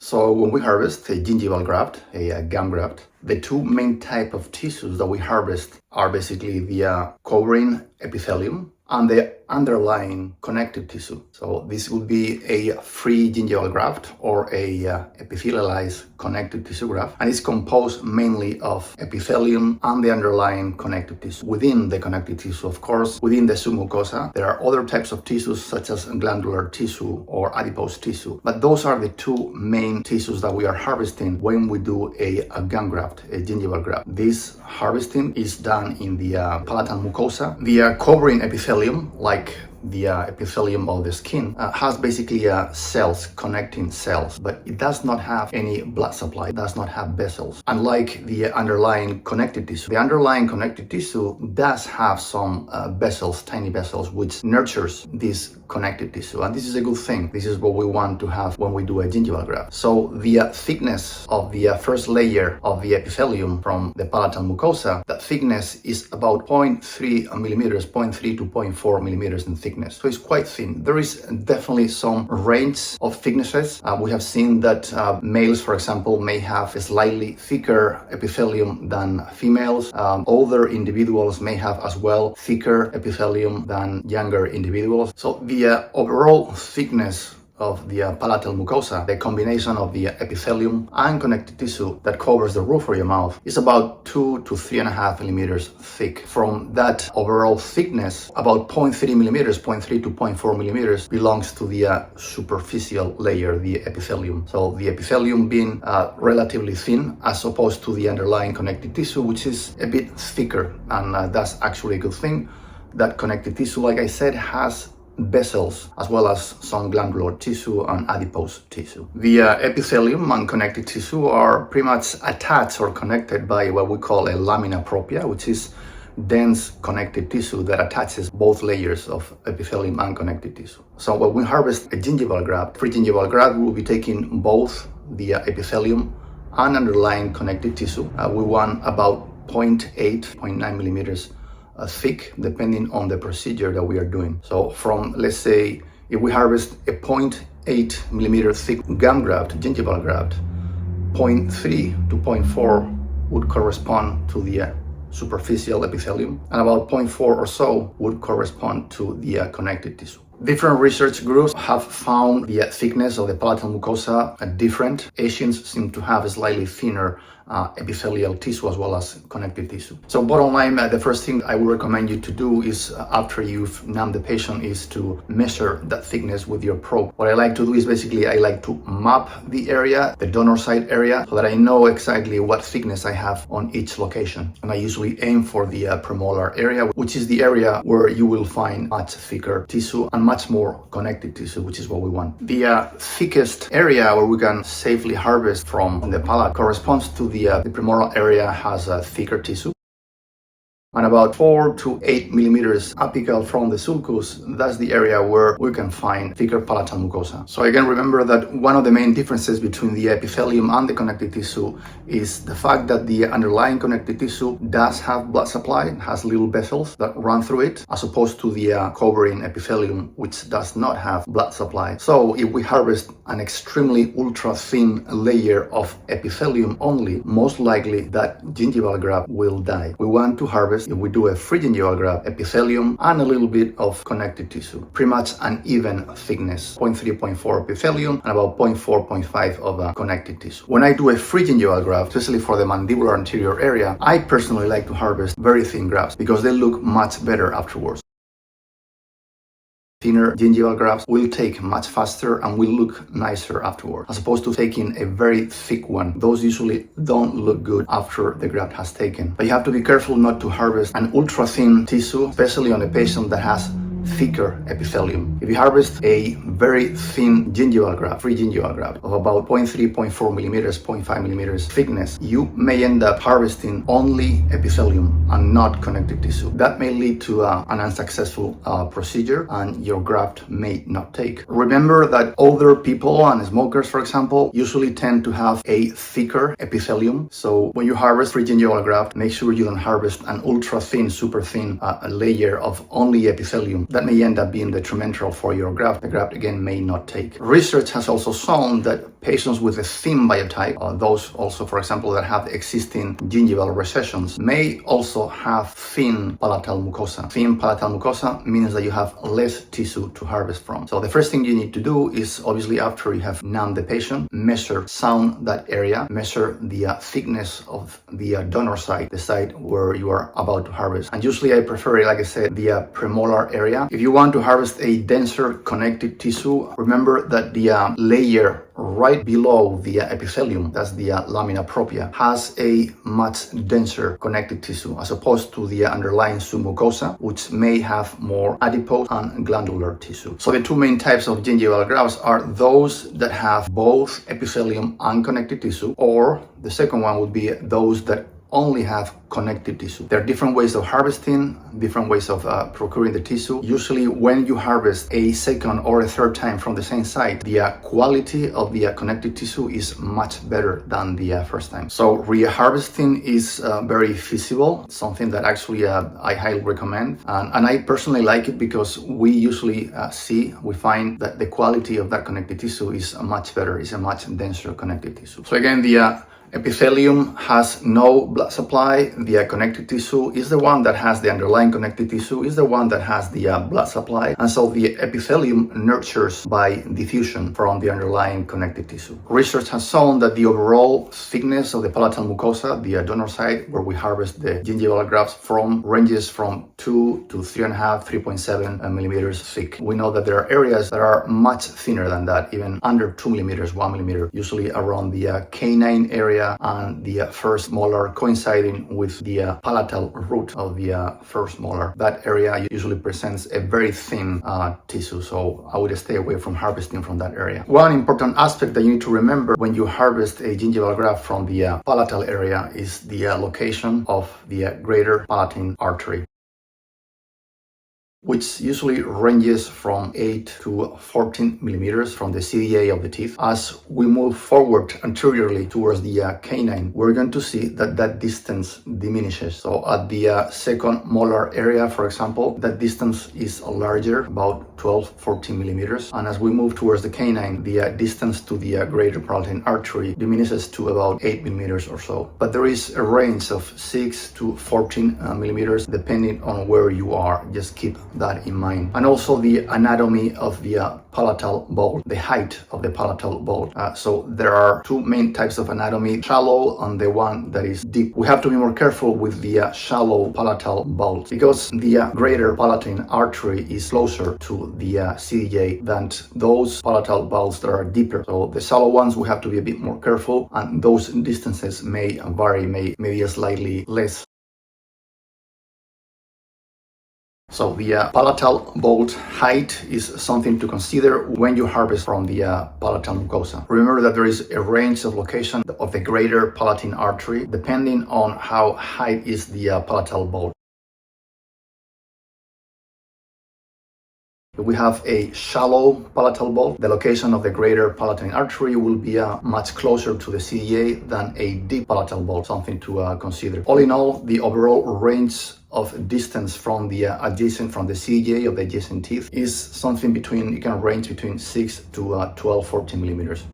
So when we harvest a gingival graft, a gum graft, the two main type of tissues that we harvest are basically the covering epithelium and the underlying connective tissue. So this would be a free gingival graft or a epithelialized connective tissue graft, and it's composed mainly of epithelium and the underlying connective tissue. Within the connective tissue, of course, within the submucosa, there are other types of tissues such as glandular tissue or adipose tissue, but those are the two main tissues that we are harvesting when we do a gum graft, a gingival graft. This harvesting is done in the palatal mucosa. The covering epithelium, like the epithelium of the skin, has basically cells, connecting cells, but it does not have any blood supply, it does not have vessels. Unlike the underlying connective tissue, the underlying connective tissue does have some vessels, tiny vessels, which nurtures this connective tissue, and this is a good thing. This is what we want to have when we do a gingival graft. So the thickness of the first layer of the epithelium from the palatal mucosa, that thickness is about 0.3 millimeters, 0.3 to 0.4 millimeters in thickness. So it's quite thin. There is definitely some range of thicknesses. We have seen that males, for example, may have a slightly thicker epithelium than females. Older individuals may have as well thicker epithelium than younger individuals. So the overall thickness of the palatal mucosa, the combination of the epithelium and connective tissue that covers the roof of your mouth, is about 2 to 3.5 millimeters thick. From that overall thickness, about 0.3 millimeters, 0.3 to 0.4 millimeters belongs to the superficial layer, the epithelium. So the epithelium being relatively thin as opposed to the underlying connective tissue, which is a bit thicker, and that's actually a good thing. That connective tissue, like I said, has vessels as well as some glandular tissue and adipose tissue. The epithelium and connective tissue are pretty much attached or connected by what we call a lamina propria, which is dense connective tissue that attaches both layers of epithelium and connective tissue. So when we harvest a gingival graft, free gingival graft, we will be taking both the epithelium and underlying connective tissue. We want about 0.8, 0.9 millimeters thick, depending on the procedure that we are doing. So from, let's say, if we harvest a 0.8 millimeter thick gum graft, gingival graft, 0.3 to 0.4 would correspond to the superficial epithelium, and about 0.4 or so would correspond to the connective tissue. Different research groups have found the thickness of the palatal mucosa different. Asians seem to have a slightly thinner epithelial tissue as well as connective tissue. So bottom line, the first thing I would recommend you to do is, after you've numbed the patient, is to measure that thickness with your probe. What I like to do is basically I like to map the area, the donor site area, so that I know exactly what thickness I have on each location. And I usually aim for the premolar area, which is the area where you will find much thicker tissue and much more connective tissue, which is what we want. The thickest area where we can safely harvest from the palate corresponds to the premolar area, has a thicker tissue, and about 4 to 8 millimeters apical from the sulcus. That's the area where we can find thicker palatal mucosa. So again, remember that one of the main differences between the epithelium and the connective tissue is the fact that the underlying connective tissue does have blood supply, has little vessels that run through it, as opposed to the covering epithelium, which does not have blood supply. So if we harvest an extremely ultra thin layer of epithelium only, most likely that gingival graft will die. We want to harvest, if we do a free gingival graft, epithelium and a little bit of connective tissue, pretty much an even thickness, 0.3, 0.4 epithelium and about 0.4, 0.5 of connective tissue. When I do a free gingival graft, especially for the mandibular anterior area, I personally like to harvest very thin grafts because they look much better afterwards. Thinner gingival grafts will take much faster and will look nicer afterward, as opposed to taking a very thick one. Those usually don't look good after the graft has taken. But you have to be careful not to harvest an ultra thin tissue, especially on a patient that has thicker epithelium. If you harvest a very thin gingival graft, free gingival graft of about 0.3, 0.4 millimeters, 0.5 millimeters thickness, you may end up harvesting only epithelium and not connective tissue. That may lead to an unsuccessful procedure and your graft may not take. Remember that older people and smokers, for example, usually tend to have a thicker epithelium. So when you harvest free gingival graft, make sure you don't harvest an ultra thin, super thin layer of only epithelium. that may end up being detrimental for your graft. The graft again may not take. Research has also shown that patients with a thin biotype, those also, for example, that have existing gingival recessions, may also have thin palatal mucosa. Thin palatal mucosa means that you have less tissue to harvest from. So the first thing you need to do is, obviously, after you have numbed the patient, measure, sound that area, measure the thickness of the donor site, the site where you are about to harvest. And usually I prefer, like I said, the premolar area. If you want to harvest a denser connective tissue, remember that the layer right below the epithelium, that's the lamina propria, has a much denser connective tissue as opposed to the underlying submucosa, which may have more adipose and glandular tissue. So the two main types of gingival grafts are those that have both epithelium and connective tissue, or the second one would be those that only have connective tissue. There are different ways of harvesting, different ways of procuring the tissue. Usually when you harvest a second or a third time from the same site, the quality of the connective tissue is much better than the first time. So reharvesting is very feasible, something that actually I highly recommend. And I personally like it because we usually we find that the quality of that connective tissue is much better, is a much denser connective tissue. So again, the epithelium has no blood supply. The connective tissue is the one that has the underlying connective tissue, is the one that has the blood supply. And so the epithelium nurtures by diffusion from the underlying connective tissue. Research has shown that the overall thickness of the palatal mucosa, the donor site where we harvest the gingival grafts from, ranges from 2 to 3.5, 3.7 millimeters thick. We know that there are areas that are much thinner than that, even under 2 millimeters, 1 millimeter, usually around the canine area and the first molar coinciding with the palatal root of the first molar. That area usually presents a very thin tissue, so I would stay away from harvesting from that area. One important aspect that you need to remember when you harvest a gingival graft from the palatal area is the location of the greater palatine artery, which usually ranges from 8 to 14 millimeters from the CDA of the teeth. As we move forward anteriorly towards the canine, we're going to see that that distance diminishes. So at the second molar area, for example, that distance is larger, about 12, 14 millimeters. And as we move towards the canine, the distance to the greater palatine artery diminishes to about 8 millimeters or so. But there is a range of 6 to 14 millimeters depending on where you are. Just keep that in mind. And also the anatomy of the palatal bowl, the height of the palatal bowl. So there are two main types of anatomy, shallow and the one that is deep. We have to be more careful with the shallow palatal bowl because the greater palatine artery is closer to the CDJ than those palatal bowls that are deeper. So the shallow ones we have to be a bit more careful, and those distances may vary, may be slightly less. So the palatal bolt height is something to consider when you harvest from the palatal mucosa. Remember that there is a range of location of the greater palatine artery depending on how high is the palatal bolt. If we have a shallow palatal bolt, the location of the greater palatine artery will be much closer to the CDA than a deep palatal bolt, something to consider. All in all, the overall range of distance from the CDA of the adjacent teeth is something between, it can range between 6 to 12, 14 millimeters.